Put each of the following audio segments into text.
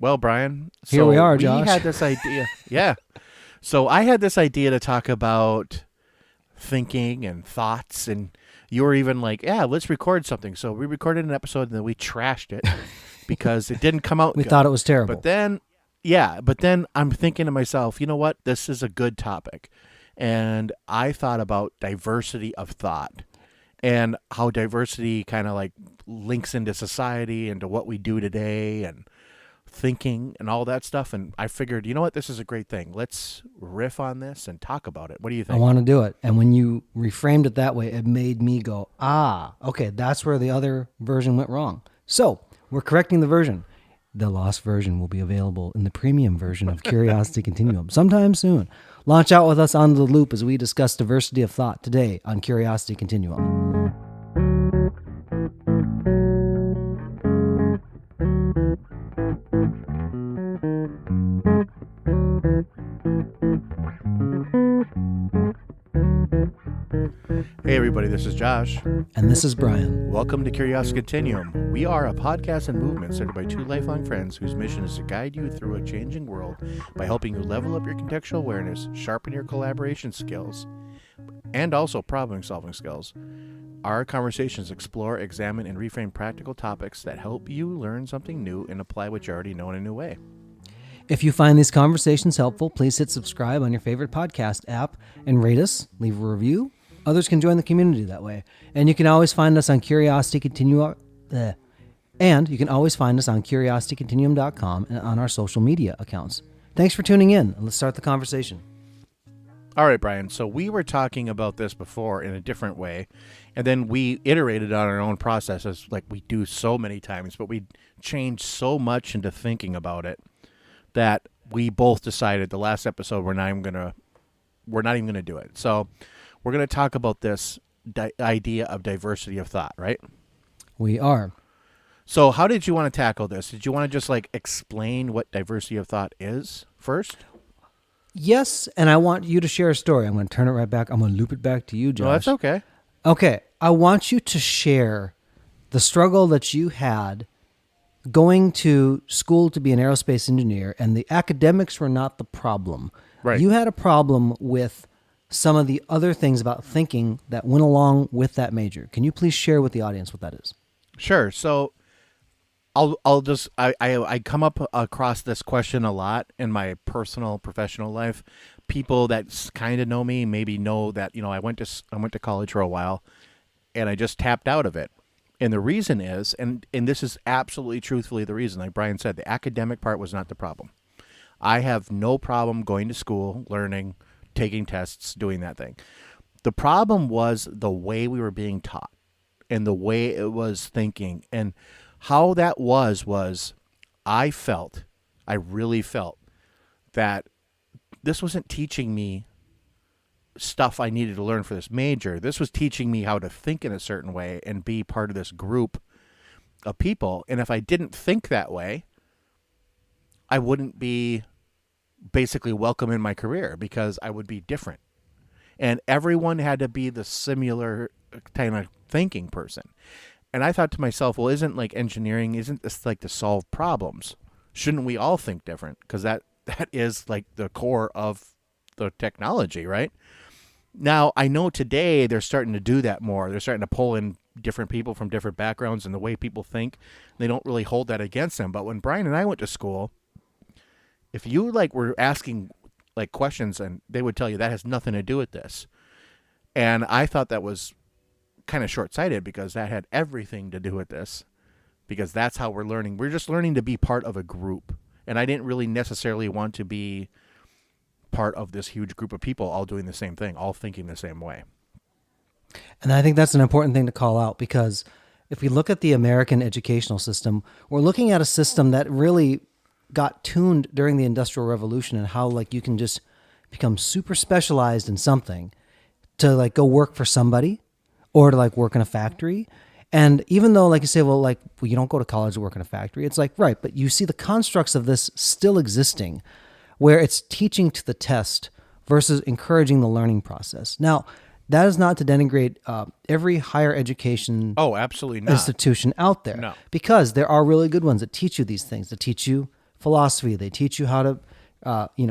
Well, Brian, Here we are, we Josh. had this idea. Yeah. So I had this idea to talk about thinking and thoughts, and you were even like, yeah, let's record something. So we recorded an episode, and then we trashed it because it didn't come out We good. thought it was terrible. But then I'm thinking to myself, you know what? This is a good topic. And I thought about diversity of thought and how diversity kind of like links into society and to what we do today and thinking and all that stuff. And I figured, you know what? This is a great thing. Let's riff on this and talk about it. What do you I think? want to do it. And when you reframed it that way, it made me go, okay, that's where the other version went wrong. So we're correcting the version. The lost version will be available in the premium version of Curiosity Continuum sometime soon. Launch out with us on the loop as we discuss diversity of thought today on Curiosity Continuum. Hey, everybody, this is Josh. And this is Brian. Welcome to Curiosity Continuum. We are a podcast and movement started by two lifelong friends whose mission is to guide you through a changing world by helping you level up your contextual awareness, sharpen your collaboration skills, and also problem-solving skills. Our conversations explore, examine, and reframe practical topics that help you learn something new and apply what you already know in a new way. If you find these conversations helpful, please hit subscribe on your favorite podcast app and rate us, leave a review. Others can join the community that way. And you can always find us on CuriosityContinuum.com and on our social media accounts. Thanks for tuning in. Let's start the conversation. All right, Brian. So we were talking about this before in a different way, and then we iterated on our own processes like we do so many times, but we changed so much into thinking about it that we both decided the last episode we're not even gonna do it. So we're gonna talk about this idea of diversity of thought, right? We are. So how did you want to tackle this? Did you want to just like explain what diversity of thought is first? Yes, and I want you to share a story. I'm going to turn it right back. I'm going to loop it back to you, Josh. No, that's okay. Okay, I want you to share the struggle that you had going to school to be an aerospace engineer, and the academics were not the problem. Right. You had a problem with some of the other things about thinking that went along with that major. Can you please share with the audience what that is? Sure. So I'll just I come up across this question a lot in my personal professional life. People that kind of know me maybe know that, you know, I went to college for a while and I just tapped out of it. And the reason is, and this is absolutely truthfully the reason, like Brian said, the academic part was not the problem. I have no problem going to school, learning, taking tests, doing that thing. The problem was the way we were being taught and the way it was thinking. And how that was I really felt that this wasn't teaching me stuff I needed to learn for this major. This was teaching me how to think in a certain way and be part of this group of people. And if I didn't think that way, I wouldn't be basically welcome in my career because I would be different. And everyone had to be the similar kind of thinking person. And I thought to myself, well, isn't this like to solve problems? Shouldn't we all think different? Because that is like the core of the technology, right? Now, I know today they're starting to do that more. They're starting to pull in different people from different backgrounds and the way people think. They don't really hold that against them. But when Brian and I went to school, if you like were asking like questions, and they would tell you that has nothing to do with this. And I thought that was kind of short-sighted because that had everything to do with this, because that's how we're learning. We're just learning to be part of a group. And I didn't really necessarily want to be part of this huge group of people all doing the same thing, all thinking the same way. And I think that's an important thing to call out, because if we look at the American educational system, we're looking at a system that really got tuned during the Industrial Revolution, and how like you can just become super specialized in something to like go work for somebody or to like work in a factory. And even though like you say, well, you don't go to college to work in a factory, it's like, right, but you see the constructs of this still existing, where it's teaching to the test versus encouraging the learning process. Now, that is not to denigrate every higher education absolutely not. institution out there. No. Because there are really good ones that teach you these things, that teach you philosophy. They teach you how to,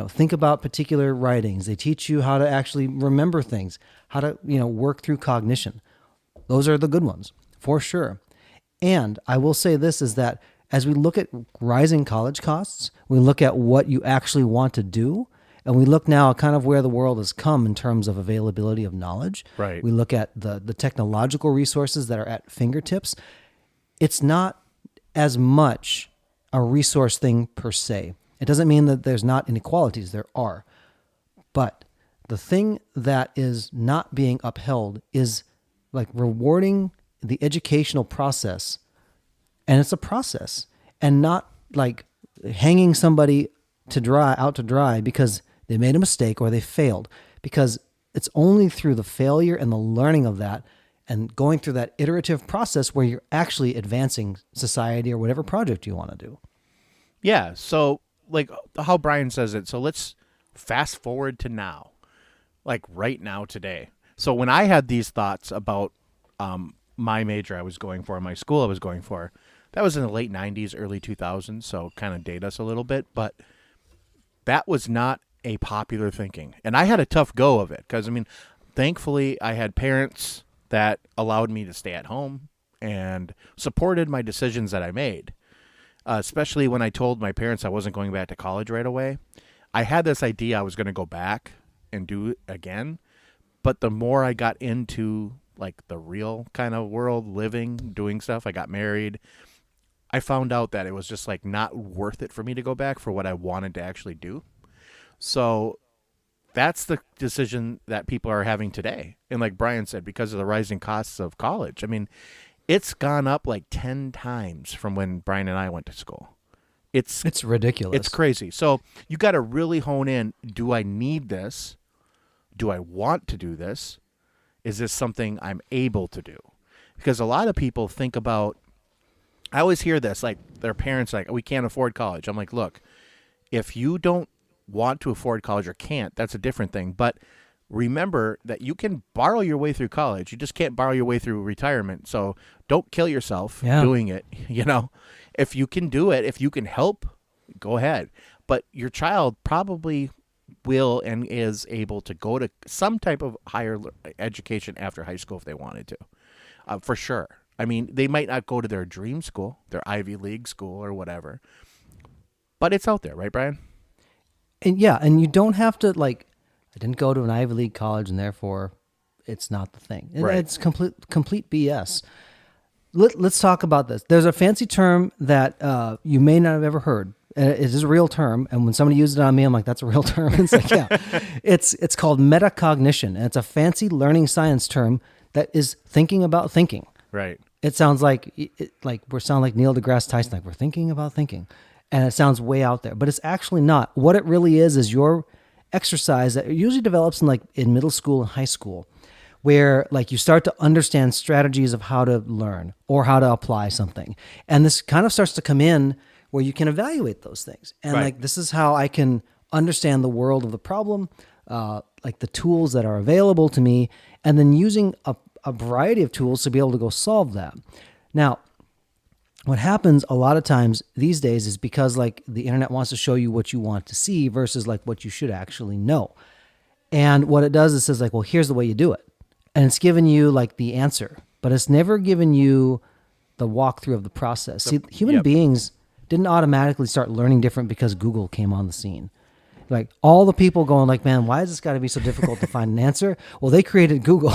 think about particular writings. They teach you how to actually remember things, how to, work through cognition. Those are the good ones, for sure. And I will say this is that as we look at rising college costs, we look at what you actually want to do, and we look now at kind of where the world has come in terms of availability of knowledge. Right. We look at the technological resources that are at fingertips. It's not as much a resource thing per se. It doesn't mean that there's not inequalities. There are. But the thing that is not being upheld is like rewarding the educational process. And it's a process, and not like hanging somebody out to dry because they made a mistake or they failed, because it's only through the failure and the learning of that and going through that iterative process where you're actually advancing society or whatever project you want to do. Yeah. So like how Brian says it. So let's fast forward to now, like right now today. So when I had these thoughts about my major I was going for, my school I was going for, that was in the late 90s, early 2000s, so kind of date us a little bit, but that was not a popular thinking. And I had a tough go of it because, I mean, thankfully I had parents that allowed me to stay at home and supported my decisions that I made, especially when I told my parents I wasn't going back to college right away. I had this idea I was going to go back and do it again, but the more I got into like the real kind of world, living, doing stuff, I got married, I found out that it was just like not worth it for me to go back for what I wanted to actually do. So that's the decision that people are having today. And like Brian said, because of the rising costs of college, I mean, it's gone up like 10 times from when Brian and I went to school. It's ridiculous. It's crazy. So you got to really hone in. Do I need this? Do I want to do this? Is this something I'm able to do? Because a lot of people think about, I always hear this, like their parents like, we can't afford college. I'm like, look, if you don't want to afford college or can't, that's a different thing. But remember that you can borrow your way through college. You just can't borrow your way through retirement. So don't kill yourself doing it. If you can do it, if you can help, go ahead. But your child probably will and is able to go to some type of higher education after high school if they wanted to, for sure. I mean, they might not go to their dream school, their Ivy League school or whatever, but it's out there, right, Brian? And yeah, and you don't have to I didn't go to an Ivy League college and therefore it's not the thing. Right. It's complete BS. Let's talk about this. There's a fancy term that you may not have ever heard. It is a real term, and when somebody uses it on me, I'm like, that's a real term. It's like, yeah. It's called metacognition, and it's a fancy learning science term that is thinking about thinking. Right. It sounds like we sound like Neil deGrasse Tyson, like we're thinking about thinking, and it sounds way out there, but it's actually not. What it really is your exercise that usually develops in middle school and high school, where like you start to understand strategies of how to learn or how to apply something, and this kind of starts to come in where you can evaluate those things, and right. this is how I can understand the world of the problem, like the tools that are available to me, and then using a variety of tools to be able to go solve that. Now, what happens a lot of times these days is because like the internet wants to show you what you want to see versus like what you should actually know. And what it does is says like, well, here's the way you do it. And it's giving you like the answer, but it's never given you the walkthrough of the process. See, human beings didn't automatically start learning different because Google came on the scene. Like all the people going like, man, why has this got to be so difficult to find an answer? Well, they created Google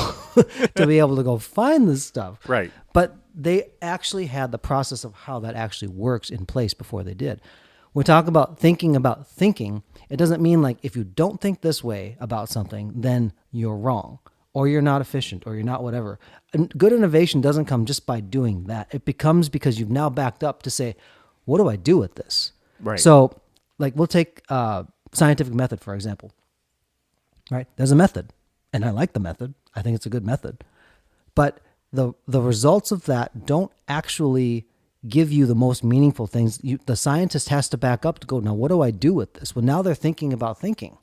to be able to go find this stuff. Right. But they actually had the process of how that actually works in place before they did. We talk about thinking. It doesn't mean like if you don't think this way about something, then you're wrong or you're not efficient or you're not whatever. And good innovation doesn't come just by doing that. It becomes because you've now backed up to say, what do I do with this? Right. So like we'll take scientific method, for example, right? There's a method and I like the method. I think it's a good method, but the results of that don't actually give you the most meaningful things. The scientist has to back up to go, now what do I do with this? Well, now they're thinking about thinking,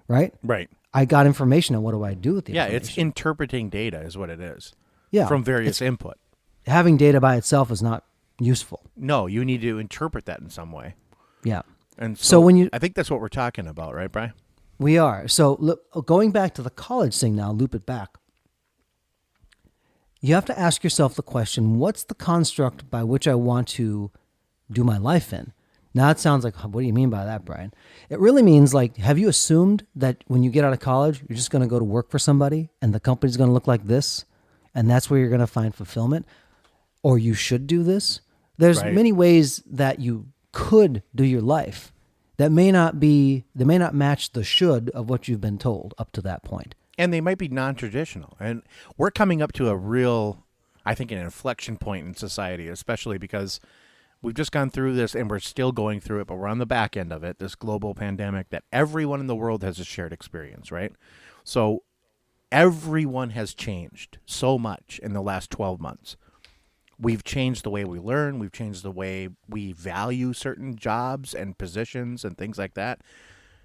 right? Right. I got information and what do I do with the information? Yeah, it's interpreting data is what it is. Yeah. From various input. Having data by itself is not useful. No, you need to interpret that in some way. Yeah. And So so when you I think that's what we're talking about, right, Brian? we are. So look, going back to the college thing now, loop it back. You have to ask yourself the question, what's the construct by which I want to do my life in? Now it sounds like, what do you mean by that, Brian? It really means like, have you assumed that when you get out of college, you're just going to go to work for somebody and the company's going to look like this and that's where you're going to find fulfillment? Or you should do this? There's Right. many ways that you could do your life that may not match the should of what you've been told up to that point. And they might be non-traditional. And we're coming up to a real, I think, an inflection point in society, especially because we've just gone through this and we're still going through it, but we're on the back end of it, this global pandemic that everyone in the world has a shared experience, right? So everyone has changed so much in the last 12 months. We've changed the way we learn. We've changed the way we value certain jobs and positions and things like that.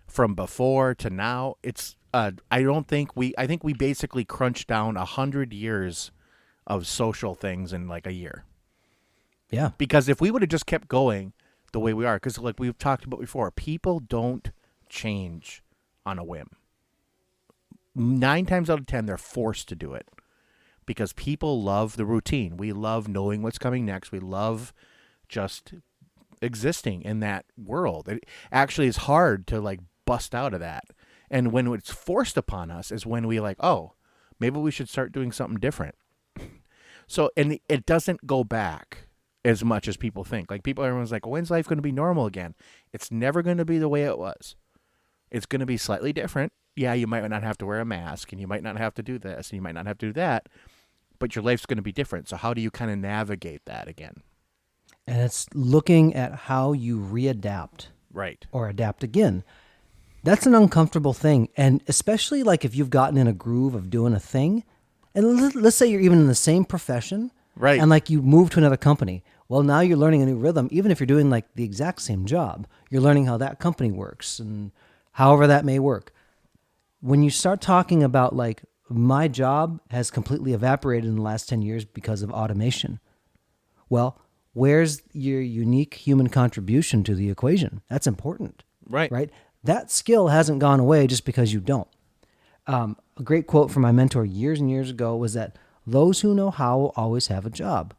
From before to now, it's I think we basically crunched down 100 years of social things in like a year. Yeah. Because if we would have just kept going the way we are, because like we've talked about before, people don't change on a whim. 9 times out of 10, they're forced to do it because people love the routine. We love knowing what's coming next. We love just existing in that world. It actually is hard to like bust out of that. And when it's forced upon us is when we like, oh, maybe we should start doing something different. So, and it doesn't go back as much as people think. Like everyone's like, when's life going to be normal again? It's never going to be the way it was. It's going to be slightly different. Yeah, you might not have to wear a mask and you might not have to do this and you might not have to do that, but your life's going to be different. So how do you kind of navigate that again? And it's looking at how you readapt Right. or adapt again. That's an uncomfortable thing. And especially like if you've gotten in a groove of doing a thing, and let's say you're even in the same profession, Right. and like you move to another company. Well, now you're learning a new rhythm. Even if you're doing like the exact same job, you're learning how that company works and however that may work. When you start talking about like my job has completely evaporated in the last 10 years because of automation. Well, where's your unique human contribution to the equation? That's important, Right. right? That skill hasn't gone away just because you don't. A great quote from my mentor years and years ago was that those who know how will always have a job.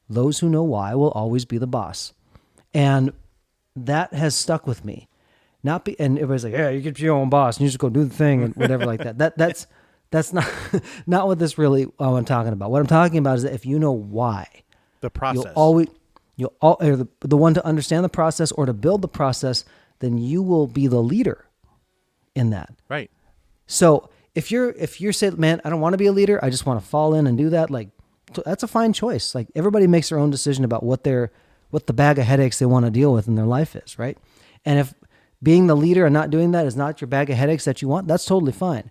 Those who know why will always be the boss. And that has stuck with me. And everybody's like, yeah, you get your own boss and you just go do the thing and whatever like that. That's not not what this really I'm talking about. What I'm talking about is that if you know why, The process. the one to understand the process or to build the process, then you will be the leader in that. Right. So if you're saying, man, I don't want to be a leader, I just want to fall in and do that, like that's a fine choice. Like everybody makes their own decision about what the bag of headaches they want to deal with in their life is, right? And if being the leader and not doing that is not your bag of headaches that you want, that's totally fine.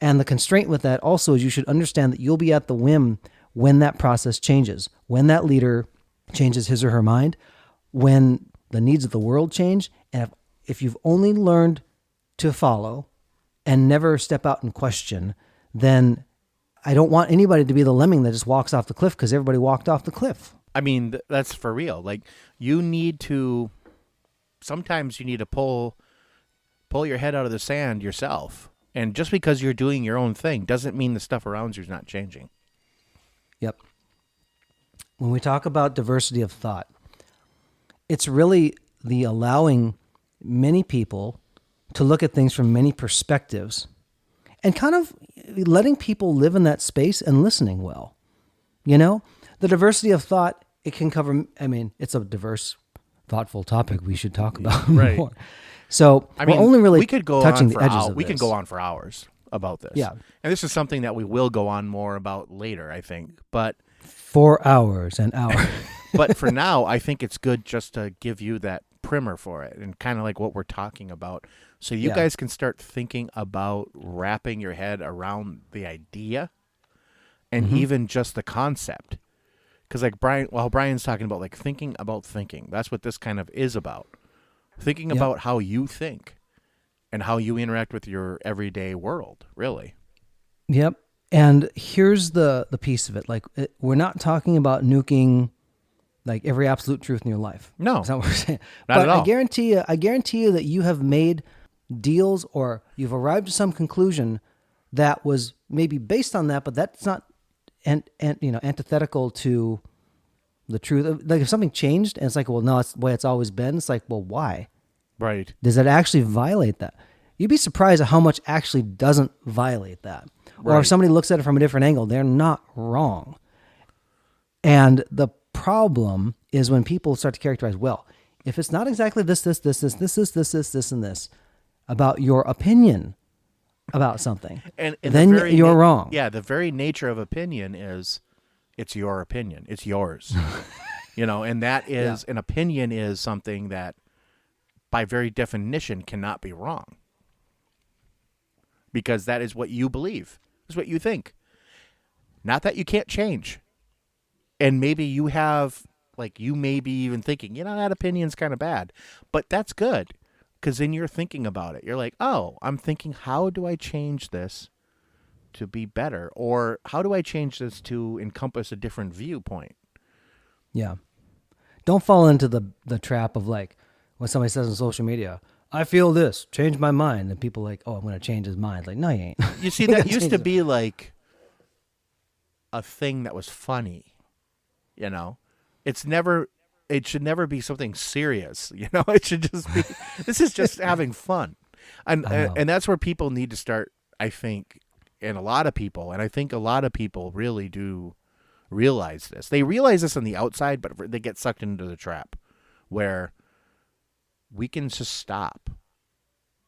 And the constraint with that also is you should understand that you'll be at the whim when that process changes, when that leader changes his or her mind, when the needs of the world change. And if you've only learned to follow and never step out and question, then I don't want anybody to be the lemming that just walks off the cliff because everybody walked off the cliff. I mean, that's for real. Like sometimes you need to pull your head out of the sand yourself. And just because you're doing your own thing doesn't mean the stuff around you is not changing. Yep. When we talk about diversity of thought, it's really the allowing many people to look at things from many perspectives and kind of letting people live in that space and listening well. You know, the diversity of thought, it can cover, I mean, it's a diverse, thoughtful topic we should talk about Right. more. So I mean, we're only really we could go touching on the for edges of we this. can go on for hours about this. Yeah. And this is something that we will go on more about later, I think. But 4 hours an hour. but for now, I think it's good just to give you that primer for it and kind of like what we're talking about. So you Yeah. guys can start thinking about wrapping your head around the idea and even just the concept. Because like Brian's talking about like thinking about thinking. That's what this kind of is about. Thinking Yep. about how you think and how you interact with your everyday world, really. Yep. And here's the piece of it. Like we're not talking about nuking like every absolute truth in your life. No, That's not what we're saying. not But at all. I guarantee you that you have made deals or you've arrived at some conclusion that was maybe based on that, but that's not antithetical to the truth. Like if something changed and it's like, well, no, it's the way it's always been. It's like, well, why? Right. Does it actually violate that? You'd be surprised at how much actually doesn't violate that. Or if Right. somebody looks at it from a different angle, they're not wrong. And the problem is when people start to characterize, well, if it's not exactly this, and this about your opinion about something, And the then very you're wrong. Yeah, the very nature of opinion is it's your opinion. It's yours. And that is an opinion is something that by very definition cannot be wrong. Because that is what you believe. It's what you think. Not that you can't change. And maybe you have, like, you may be even thinking, that opinion's kind of bad. But that's good. Because then you're thinking about it. You're like, oh, I'm thinking, how do I change this to be better? Or how do I change this to encompass a different viewpoint? Yeah. Don't fall into the trap of like when somebody says on social media, I feel this, change my mind. And people are like, oh, I'm going to change his mind. Like, no, you ain't. You see, that used to be like a thing that was funny. It should never be something serious. It should just be, this is just having fun. And that's where people need to start, I think, and I think a lot of people really do realize this. They realize this on the outside, but they get sucked into the trap where we can just stop.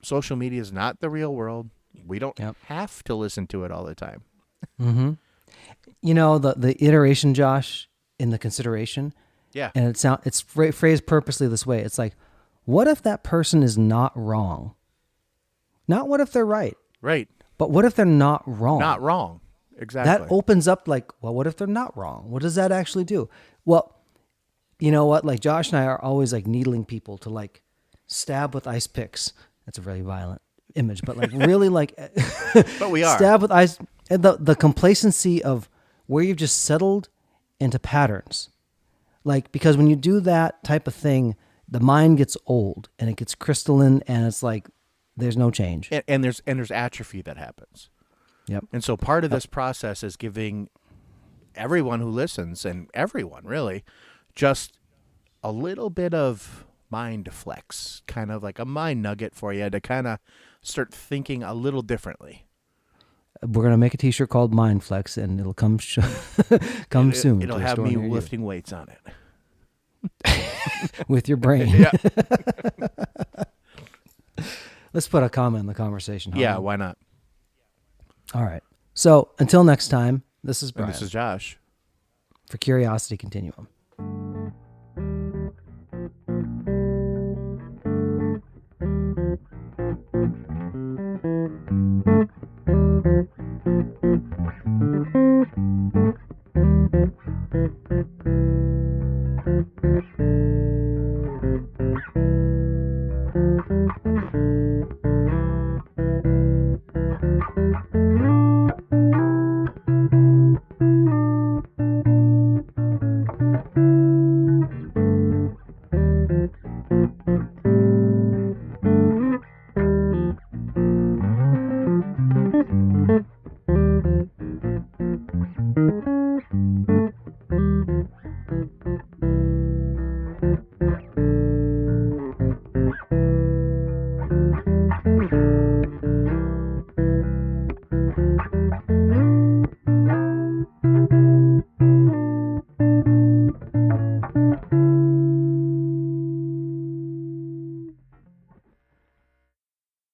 Social media is not the real world. We don't have to listen to it all the time. Mm-hmm. The iteration, Josh, in the consideration. Yeah. And it's phrased purposely this way. It's like, what if that person is not wrong? Not what if they're right. Right. But what if they're not wrong? Not wrong. Exactly. That opens up like, well, what if they're not wrong? What does that actually do? Well, you know what? Like Josh and I are always like needling people to like stab with ice picks. That's a really violent image, but like really like But we are. stab with ice. And the complacency of where you've just settled into patterns. Like, because when you do that type of thing, the mind gets old and it gets crystalline and it's like, there's no change. And there's atrophy that happens. Yep. And so part of this process is giving everyone who listens, and everyone really, just a little bit of mind flex, kind of like a mind nugget for you to kind of start thinking a little differently. We're going to make a t-shirt called Mind Flex and it'll come soon. It'll to a have store me near you. lifting weights on it. With your brain. Yeah. Let's put a comma in the conversation. Huh? Yeah, why not? All right. So until next time, this is Brian And this is Josh. for Curiosity Continuum.